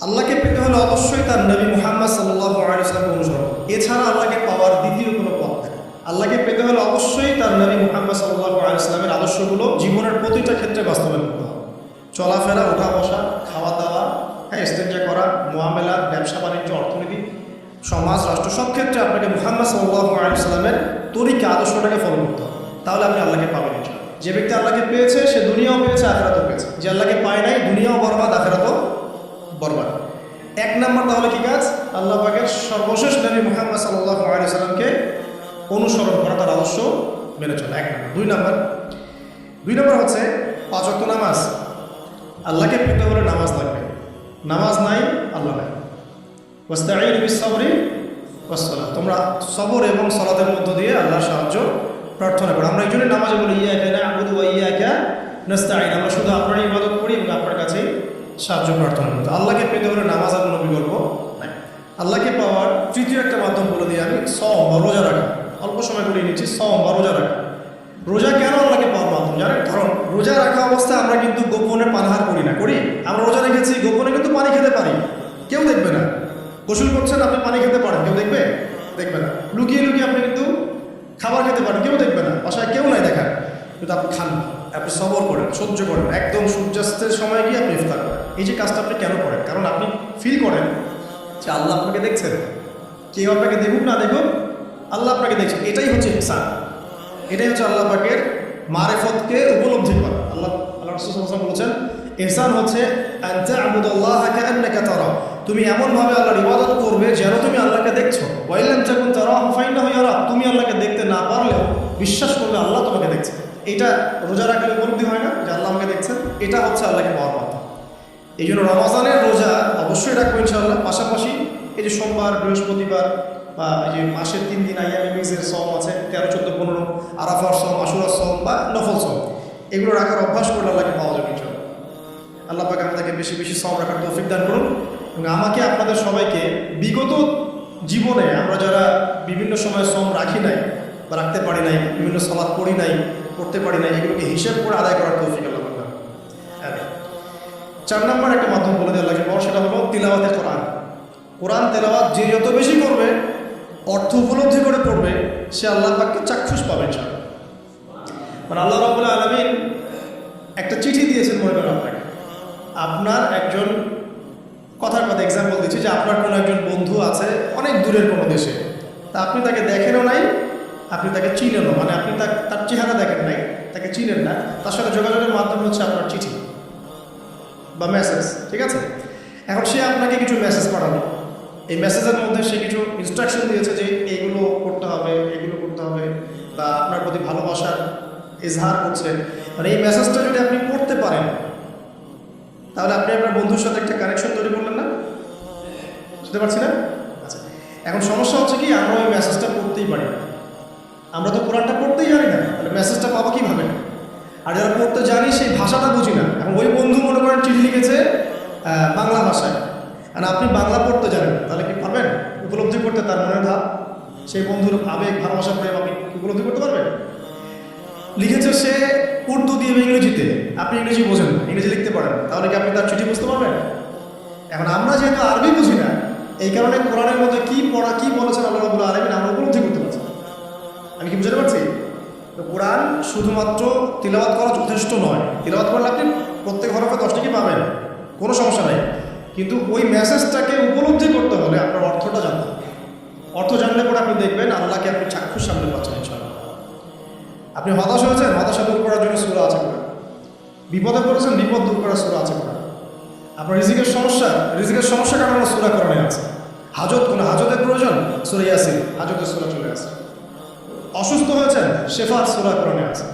আল্লাহকে পেতে হলে অবশ্যই তার নবী মুহাম্মদ সাল্লাল্লাহু আলাইহি ওয়াসাল্লামকে অনুসরণ, এছাড়া আল্লাহকে পাওয়ার দ্বিতীয় কোনো পথ নেই। আল্লাহকে পেতে হলে অবশ্যই তার নবী মুহাম্মদ সাল্লাল্লাহু আলাইহি ওয়াসাল্লামের আদর্শগুলো জীবনের প্রতিটা ক্ষেত্রে বাস্তবায়ন করতে হবে। চলাফেরা, ওঠা বসা, খাওয়া দাওয়া, ইস্তেঞ্জা করা, মুআমালা, ব্যবসা বাণিজ্য, অর্থনীতি, সমাজ, রাষ্ট্র, সব ক্ষেত্রে আপনাকে মুহাম্মদ সাল্লাল্লাহু আলাইহি ওয়াসাল্লামের তরিকা, আদর্শটাকে ফলো করতে হবে। তাহলে আপনি আল্লাহকে পাবেন ইনশাআল্লাহ। যে ব্যক্তি আল্লাহকে পেয়েছে সে দুনিয়াও পেয়েছে, আখিরাতও পেয়েছে। যে আল্লাহকে পায় নাই, দুনিয়াও বরবাদ, আখিরাতও বরবাদ। এক নম্বর তাহলে কি কাজ? আল্লাহ পাকের সর্বশেষ নবী মুহাম্মদ সাল্লাল্লাহু আলাইহি ওয়াসাল্লামকে অনুসরণ করা, তার আদর্শ মেনে চলা, এক নম্বর। দুই নম্বর হচ্ছে 5 ওয়াক্ত নামাজ। আল্লাহকে পেতে হলে নামাজ লাগবে। নামাজ নাই, আল্লাহ নাই। ওয়াস্তাঈনু বিস-সাবরি ওয়াস-সালাহ, তোমরা সবর এবং সালাতের মধ্য দিয়ে আল্লাহর সাহায্য প্রার্থনা করো। আমরা এই জন্য নামাজে বলি ইয়াকা না'বুদু ওয়া ইয়াকা নাস্তাঈন, আমরা শুধু আপনারই ইবাদত করি এবং আপনার কাছেই সাহায্য প্রার্থনা করতে। আল্লাহকে পেতে হলে নামাজ আর কোনো বিকল্প নাই। আল্লাহকে পাওয়ার তৃতীয় একটা মাধ্যম বলে দিই আমি, সওম বা রোজা রাখা। অল্প সময় বলে নিচ্ছি, সওম বা রোজা রাখা। রোজা কেন আল্লাহকে পাওয়ার মাধ্যম জানেন? কারণ রোজা রাখা অবস্থায় আমরা কিন্তু গোপনে পানাহার করি না, করি? আমরা রোজা রেখেছি, গোপনে কিন্তু পানি খেতে পারি, কেউ দেখবে না। গোসল করছেন, আপনি পানি খেতে পারেন, কেউ দেখবে? দেখবে না। লুকিয়ে লুকিয়ে আপনি কিন্তু খাবার খেতে পারেন, কেউ দেখবে না, বাসায় কেউ নাই দেখার, কিন্তু আপনি খান, আপনি সবর করেন, সহ্য করেন, একদম সূর্যাস্তের সময় গিয়ে আপনি ইফতার করেন। এই যে কাজটা আপনি কেন করেন? কারণ আপনি ফিল করেন যে আল্লাহ আপনাকে দেখছেন। কেউ আপনাকে দেখুক না দেখুক, আল্লাহ আপনাকে দেখছেন। এটাই হচ্ছে ইহসান, এটাই হচ্ছে আল্লাহ পাকের মারিফতকে উপলব্ধি করা। আল্লাহ রাসূল সাল্লাল্লাহু আলাইহি ওয়াসাল্লাম বলেছেন, ইহসান হচ্ছে আন তা'বুদাল্লাহা কাআন্নাকা তারা, তুমি এমনভাবে আল্লাহর ইবাদত করবে যেন তুমি আল্লাহকে দেখছো। ওয়া ইল্লাম তাকুন তারাহু ফাইন্নাহু ইয়ারাক, তুমি আল্লাহকে দেখতে না পারলেও বিশ্বাস করবে আল্লাহ তোমাকে দেখছে। এটা রোজা রাখলে উপলব্ধি হয় না যে আল্লাহ আমাকে দেখছেন? এটা হচ্ছে আল্লাহকে পাওয়ার মাধ্যম। এই জন্য রমজানের রোজা অবশ্যই রাখবো ইনশাআল্লাহ। পাশাপাশি এই যে সোমবার, বৃহস্পতিবার বা এই যে মাসের 3 দিন আইয়ামে বীজের সওম আছে, 13, 14, 15, আরাফার সওম, আশুরার সওম বা নফল সওম, এগুলো রাখার অভ্যাস করলে আল্লাহকে পাওয়া যাবে ইনশাআল্লাহ। আল্লাহ পাক আমাদেরকে বেশি বেশি সওম রাখার তৌফিক দান করুন এবং আমাকে, আপনাদের সবাইকে বিগত জীবনে আমরা যারা বিভিন্ন সময় সওম রাখি নাই বা রাখতে পারি নাই, বিভিন্ন সালাত পড়ি নাই, পড়তে পারি নাই, এগুলোকে হিসেব করে আদায় করার তৌফিক আল্লাহ পাক দান। 4 নম্বর একটা মাধ্যম বলে দিয়ে আল্লাহকে পাওয়া, সেটা হলো তিলাওয়াতে কোরআন। কোরআন তেলাওয়াত যে যত বেশি করবে, অর্থ উপলব্ধি করে পড়বে, সে আল্লাহ পাককে চাক্ষুষ পাবে ইনশাআল্লাহ। মানে আল্লাহ রাব্বুল আলামিন একটা চিঠি দিয়েছেন, মনে করেন আপনাকে, আপনার একজন, কথার কথা এক্সাম্পল দিচ্ছি, যে আপনার কোনো একজন বন্ধু আছে অনেক দূরের কোনো দেশে, তা আপনি তাকে দেখেনও নাই, আপনি তাকে চিনেনও, মানে আপনি তার চেহারা দেখেন নাই, তাকে চিনেন না, তার সাথে যোগাযোগের মাধ্যম হচ্ছে আপনার চিঠি বা মেসেজ, ঠিক আছে? এখন সে আপনাকে কিছু মেসেজ পাঠালো, এই মেসেজের মধ্যে সে কিছু ইনস্ট্রাকশন দিয়েছে যে এইগুলো করতে হবে, এগুলো করতে হবে, বা আপনার প্রতি ভালোবাসার ইজহার করছে। মানে এই মেসেজটা যদি আপনি পড়তে পারেন, তাহলে আপনি আপনার বন্ধুর সাথে একটা কানেকশন তৈরি করলেন না? বুঝতে পারছি না? আচ্ছা, এখন সমস্যা হচ্ছে কি, আমরা ওই মেসেজটা পড়তেই পারি না। আমরা তো কোরআনটা পড়তেই জানি না, তাহলে মেসেজটা পাবো কীভাবে? আর যারা পড়তে জানি সেই ভাষাটা বুঝি না। এখন ওই বন্ধু মনে করেন চিঠি লিখেছে বাংলা ভাষায়, আর আপনি বাংলা পড়তে জানেন, তাহলে কি পারবেন উপলব্ধি করতে তার মনের ভাব, সেই বন্ধুর আবেগ, ভালোবাসা, প্রেম আপনি উপলব্ধি করতে পারবেন? লিখেছে সে উর্দু দিয়ে বা ইংরেজিতে, আপনি ইংরেজি বোঝেন না, ইংরেজি লিখতে পারেন, তাহলে কি আপনি তার চিঠি বুঝতে পারবেন? এখন আমরা যেহেতু আরবি বুঝি না, এই কারণে কোরআনের মধ্যে কি পড়া, কি বলেছেন আল্লাহ রাব্বুল আলামিন আমরা উপলব্ধি করতে পারছি। আমি কি বুঝতে পারছি? তো কোরআন শুধুমাত্র তিলাওয়াত করা যথেষ্ট নয়। তিলাওয়াত করলে আপনি প্রত্যেক হরফে 10 টাকা পাবেন, কোনো সমস্যা নাই, কিন্তু ওই মেসেজটাকে উপলব্ধি করতে হলে আপনার অর্থটা জানতে হবে। অর্থ জানলে পরে আপনি দেখবেন আল্লাহকে আপনি চাক্ষুষ সামনে পাচ্ছেন ইনশাআল্লাহ। আপনি হতাশ হয়েছেন, হতাশা দূর করার জন্য সূরা আছে কোরআন। বিপদে পড়েছেন, বিপদ দূর করার সূরা আছে কোরআন। আপনার রিজিকের সমস্যা কাটানোর সূরা কোরআনে আছে। হাজতের প্রয়োজন, সূরা ইয়াসিন, হাজতের সূরা চলে আসে। অসুস্থ হয়েছেন, শেফার সূরা কোরআনে আছে।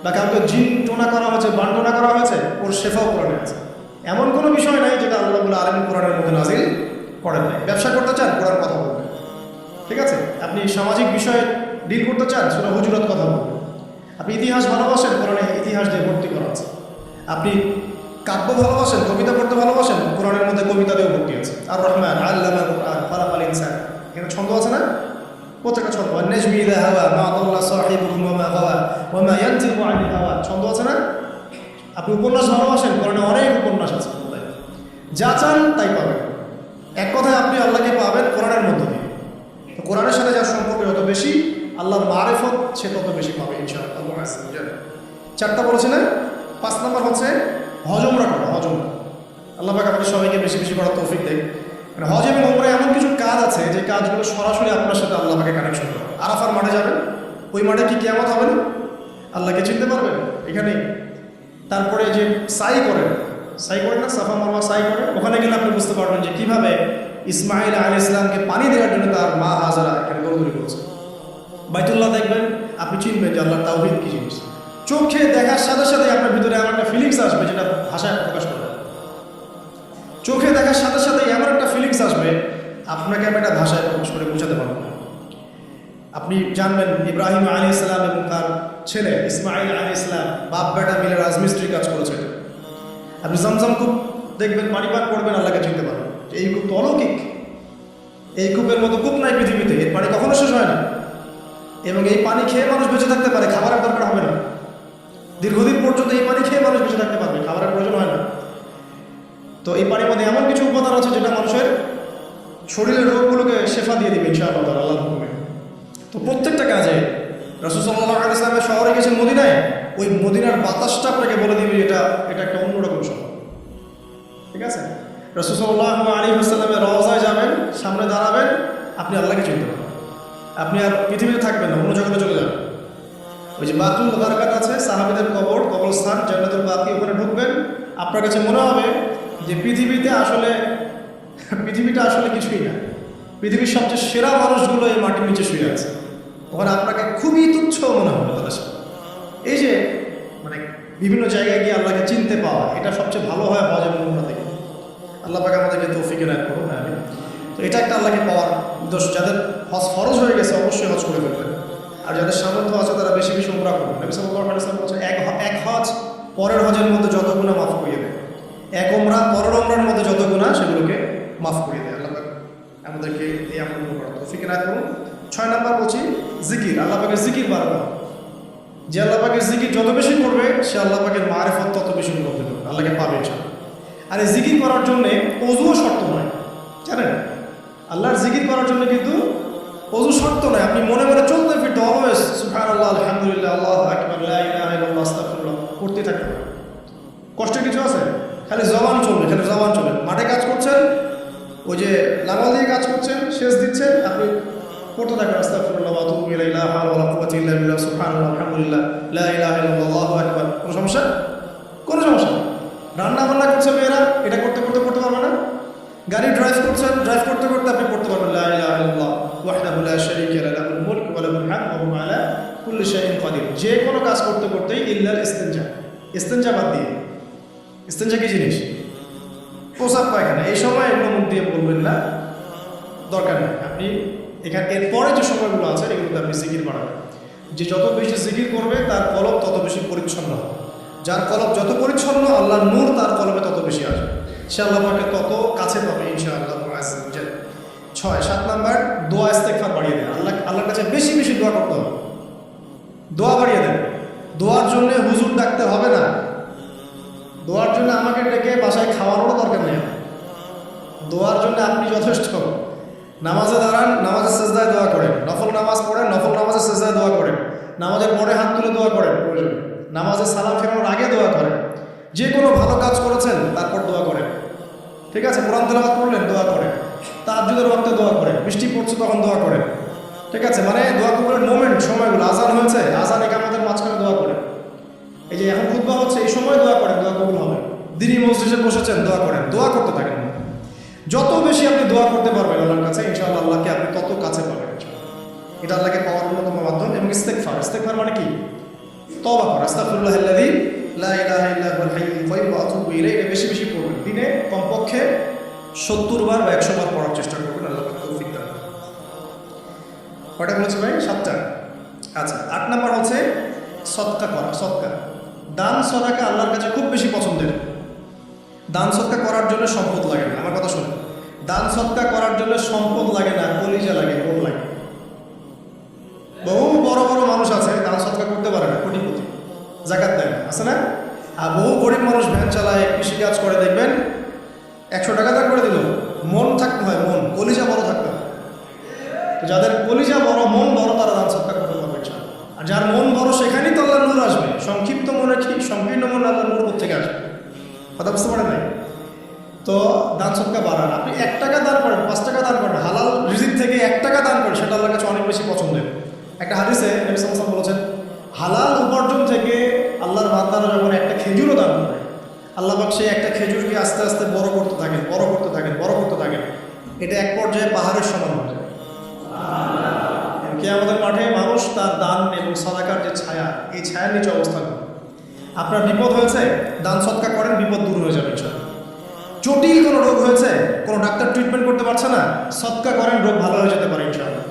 বা কাউকে জিন টোনা করা হয়েছে, বানটোনা করা হয়েছে, ওর শেফাও কোরআনে আছে। এমন কোনো বিষয় নাই যেটা আল্লাহ রাব্বুল আলামিন কোরআনের মধ্যে নাজিল করেন নাই। ব্যবসা করতে চান, কোরআন কথা বলবেন, ঠিক আছে? আপনি সামাজিক বিষয়ে ডিল করতে চান, সূরা হুজুরাত কথা বলবেন। আপনি ইতিহাস ভালোবাসেন, কোরআনে ইতিহাস দিয়ে ভর্তি করা আছে। আপনি কাব্য ভালোবাসেন, কবিতা পড়তে ভালোবাসেন, কোরআনের মধ্যে কবিতা দিয়েও ভর্তি আছে। আর রহমান আল্লামাল কুরআন খালাকাল ইনসান, এখানে ছন্দ আছে না? প্রত্যেকটা ছন্দ, ওয়ান-নাজমি ইযা হাওয়া মা দাল্লা সাহিবুহুম ওয়া মা গাওয়া ওয়া মা ইয়ানতিকু আনিল হাওয়া, ছন্দ আছে না? আপনি উপন্যাস ভালোবাসেন, কোরআনে অনেক উপন্যাস আছে। যা চান তাই পাবেন। এক কথায় আপনি আল্লাহকে পাবেন কোরআনের মধ্য দিয়ে। তো কোরআনের সাথে যার সম্পর্ক যত বেশি, আল্লাহর মারেফত সে তত বেশি পাবে ইনশাআল্লাহ। 4টা বলেছে না? 5 নম্বর হচ্ছে হজ উমরা করা। হজ উমরা আল্লাহ পাক আমাদের সবাইকে বেশি বেশি করার তৌফিক দেয়। মানে হজ এবং উমরায় এমন কিছু কাজ আছে যে কাজগুলো সরাসরি আপনার সাথে আল্লাহ পাকে কানেকশন করে। আরাফার মাঠে যাবেন, ওই মাঠে কি কিয়ামত হবে না? আল্লাহকে চিনতে পারবেন এখানে। তারপরে যে সাই করেন না, সাফা মারওয়া সাই করেন, ওখানে গেলে আপনি বুঝতে পারবেন যে কীভাবে ইসমাইল আলাইহিস সালামকে পানি দেওয়ার জন্য তার মা হাজারা এখানে দৌড়দৌড়ি করেছে। বাইতুল্লাহ দেখবেন, আপনি চিনবেন যে আল্লাহর তাওহীদ কী জিনিস। চোখে দেখার সাথে সাথে আপনার ভিতরে এমন একটা ফিলিংস আসবে যেটা ভাষায় প্রকাশ করে। চোখে দেখার সাথে সাথে এমন একটা ফিলিংস আসবে, আপনাকে আমি একটা ভাষায় প্রকাশ করে বোঝাতে পারবো না। আপনি জানবেন ইব্রাহিম আলাইহিস সালাম এবং তার ছেলে ইসমাইল আলাইহিস সালাম বাপ বেটা মিলে রাজমিস্ত্রি কাজ করেছে। আপনি জমজম কূপ দেখবেন, পানি পান করবেন, আল্লাহকে চিনতে পারবেন যে এই কূপ তো অলৌকিক। এই কূপের মতো কূপ নাই পৃথিবীতে, এর পানি কখনো শেষ হয় না। এবং এই পানি খেয়ে মানুষ বেঁচে থাকতে পারে, খাবারের দরকার হবে না। দীর্ঘদিন পর্যন্ত এই পানি খেয়ে মানুষ বেঁচে থাকতে পারবে, খাবারের প্রয়োজন হয় না। তো এই পানির মধ্যে এমন কিছু উপাদান আছে যেটা মানুষের শরীরের রোগগুলোকে শেফা দিয়ে দিবে ইনশাআল্লাহ আল্লাহর হুকুমে। তো প্রত্যেকটা কাজে রাসূল সাল্লাল্লাহু আলাইহি ওয়াসাল্লাম শহরে গেছেন মদিনায়, ওই মদিনার বাতাসটা আপনাকে বলে দিবে এটা একটা অন্যরকম শহর। ঠিক আছে? রাসূল সাল্লাল্লাহু আলাইহি ওয়াসাল্লামের রওজায় যাবেন, সামনে দাঁড়াবেন, আপনি আল্লাহকে চিনতে পারবেন। আপনি আর পৃথিবীতে থাকবেন না, অন্য জগতে চলে যাবেন। ওই যে বাকুল বারাকাত আছে, সাহাবীদের কবরস্থান জান্নাতুল বাকি, ওখানে ঢুকবেন, আপনার কাছে মনে হবে যে পৃথিবীটা আসলে কিছুই না। পৃথিবীর সবচেয়ে সেরা মানুষগুলো এই মাটির নিচে শুয়ে আছে। ওখানে আপনাকে খুবই তুচ্ছ মনে হবে তাদের সাথে। এই যে মানে বিভিন্ন জায়গায় গিয়ে আল্লাহকে চিনতে পাওয়া, এটা সবচেয়ে ভালো হয় হজ এবং উমরা থেকে। আল্লাহ পাক আমাদেরকে তৌফিক এনায়েত করুন। তো এটা একটা আল্লাহকে পাওয়ার উদ্দেশ্য। যাদের হজ ফরজ হয়ে গেছে অবশ্যই হজ করে ফেলবেন, আর যাদের সামর্থ্য আছে তারা বেশি বেশি উমরা করবেন। নবী সাল্লাল্লাহু আলাইহি ওয়াসাল্লাম বলেছেন এক হজ পরের হজের মধ্যে যত গুনাহ মাফ করিয়ে দেয়, এক উমরা পরের উমরার মধ্যে যত গুনাহ সেগুলোকে মাফ করিয়ে দেয়। আল্লাহ পাক আমাদেরকে এই আমলগুলো করার তৌফিক এনায়েত করুন। 6 নাম্বার বলছি জিকির। আল্লাহ পাকের জিকির বাড়ানো। যে আল্লাহ পাকের জিকির যত বেশি করবে সে আল্লাহ পাকের মারিফত তত বেশি উপলব্ধি করবে, আল্লাহকে পাবে ইনশাআল্লাহ। আর এই জিকির করার জন্যে ওযুও শর্ত নয়, জানেন? আল্লাহর জিকির করার জন্য কিন্তু ওযু শর্ত নয়। আপনি মনে মনে চলতে ফিরতে অলওয়েজ সুবহানাল্লাহ, আলহামদুলিল্লাহ, আল্লাহু আকবার, লা ইলাহা ইল্লাল্লাহ, আস্তাগফিরুল্লাহ করতে থাকতে হবে। কষ্টের কিছু আছে? খালি জবান চলবে, খালি জবান চলবে। মাঠে কাজ করছেন, ওই যে লাঙল দিয়ে কাজ করছেন, সেচ দিচ্ছেন, আপনি করতে থাকেন আস্তাগফিরুল্লাহ ওয়া আতুবু ইলাইহি, লা হাওলা ওয়ালা কুওয়াতা ইল্লা বিল্লাহ, সুবহানাল্লাহ, আলহামদুলিল্লাহ, লা ইলাহা ইল্লাল্লাহ, আল্লাহু আকবার। কোনো সমস্যা? কোনো সমস্যা নেই। রান্না বান্না করছে মেয়েরা, এটা করতে পারবে না? গাড়ি ড্রাইভ করছেন, ড্রাইভ করতে করতে আপনি পড়তে পারবেন লা ইলাহা ইল্লাল্লাহ ওয়াহদাহু লা শারীকা লাহু লাহুল মুলকু ওয়া লাহুল হামদু ওয়া হুয়া আলা কুল্লি শাইইন কাদির। যে কোনো কাজ করতে করতেই ইল্লাল ইস্তিনজা, ইস্তিনজা বাদ দিয়ে। ইস্তিনজা কি জিনিস? প্রসাব পায়খানা। এই সময় এগুলো মুখ দিয়ে বলবেন না, দরকার নেই। আপনি এখানে এরপরে যে সময়গুলো আছে এগুলোতে আপনি জিকির বাড়াবেন। যে যত বেশি জিকির করবে তার কলব তত বেশি পরিচ্ছন্ন হবে। যার কলব যত পরিচ্ছন্ন, আল্লাহর নূর তার কলবে তত বেশি আসবে, সে আল্লাহ পাকে তত কাছে পাবে ইনশাআল্লাহ। 7 নাম্বার দোয়া ইস্তেগফার বাড়িয়ে দেন। আল্লাহর কাছে বেশি বেশি দোয়া করতে হবে, দোয়া বাড়িয়ে দেন। দোয়ার জন্য হুজুর ডাকতে হবে না, দোয়ার জন্য আমাকে ডেকে বাসায় খাওয়ানোরও দরকার নেই। দোয়ার জন্য আপনি যথেষ্ট। নামাজে দাঁড়ান, নামাজের সেজদায় দোয়া করেন, নফল নামাজ পড়েন, নফল নামাজের সেজদায় দোয়া করেন, নামাজের পরে হাত তুলে দোয়া করেন প্রয়োজন, নামাজের সালাম ফেরানোর আগে দোয়া করেন, যে কোনো ভালো কাজ করেছেন তারপর দোয়া করেন। ঠিক আছে? কোরআন তেলাওয়াত করলেন, দোয়া করেন, তাহাজ্জুদের ওয়াক্তে দোয়া করেন, বৃষ্টি পড়ছে তখন দোয়া করেন। ঠিক আছে? মানে দোয়া কবুলের মোমেন্ট, সময়গুলো, আজান হয়েছে, আজান ইকামতের মাঝখানে দোয়া করেন। এই যে এখন খুতবা হচ্ছে, এই সময় দোয়া করেন, দোয়া কবুল হবে। দিনই মসজিদে বসেছেন, দোয়া করেন, দোয়া করতে থাকেন। যত বেশি আপনি দোয়া করতে পারবেন আল্লাহর কাছে, ইনশাআল্লাহ আল্লাহকে আপনি তত কাছে পাবেন। এটা আল্লাহকে পাওয়ার অন্যতম মাধ্যম। এবং ইস্তেগফার মানে কি? তওবা করা। আস্তাগফিরুল্লাহাল্লাযী লা ইলাহা ইল্লা হুয়াল হাইয়ুল কাইয়্যুম ওয়া আতুবু ইলাইহি। এটা বেশি বেশি পড়বেন। দিনে কমপক্ষে 70 বার বা 100 বার পড়ার চেষ্টা করবেন। আল্লাহ পাক তৌফিক দান করুন। কয়টা বলেছি ভাই? 7টা। আচ্ছা, 8 নাম্বার হচ্ছে সদকা করা। সদকা, দান সদকা আল্লাহর কাছে খুব বেশি পছন্দের। দান সদকা করার জন্য সম্পদ লাগে না। আমার কথা শুনুন, দান সদকা করার জন্য সম্পদ লাগে না, কলিজা লাগে, মন লাগে। বহু বড় বড় মানুষ আছে দান সদকা করতে পারে না, কোটিপতি, যাকাত দেয় না, আছে না? আর বহু গরিব মানুষ ভ্যান চালায়, কৃষিকাজ করে, দেখবেন 100 কলিজা বড় মন বড় তারা দান সৎকার করতে পারবে ইনশাআল্লাহ। আর যার মন বড় সেখানেই তো আল্লাহর নূর আসবে। সংক্ষিপ্ত মনে কি সংকীর্ণ মনে আল্লাহর নূর কোথেকে আসবে? কথা বুঝতে পারেন নাই? তো দান সৎকার বাড়ান। আপনি 1 টাকা দান করেন, 5 টাকা দান করেন, হালাল রিজিক থেকে 1 টাকা দান করেন, সেটা আল্লাহর কাছে অনেক বেশি পছন্দের। একটা হাদিসে নবী সাল্লাল্লাহু আলাইহি ওয়াসাল্লাম বলেছেন, হালাল উপার্জন থেকে আল্লাহর বান্দারা যখন একটা খেজুরও দান করে, আল্লাহ পাক সেই একটা খেজুরকে আস্তে আস্তে বড় করতে থাকেন, বড় করতে থাকেন, বড় করতে থাকেন। এটা এক পর্যায়ে পাহাড়ের সমান হয়ে যায়। কিয়ামতের মাঠে মানুষ তার দান এবং সাদাকার যে ছায়া, এই ছায়ার নিচে অবস্থান করে। আপনার বিপদ হয়েছে, দান সৎকার করেন, বিপদ দূর হয়ে যাবে ইনশাআল্লাহ। জটিল কোনো রোগ হয়েছে, কোনো ডাক্তার ট্রিটমেন্ট করতে পারছে না, সৎকার করেন, রোগ ভালো হয়ে যেতে পারে ইনশাআল্লাহ।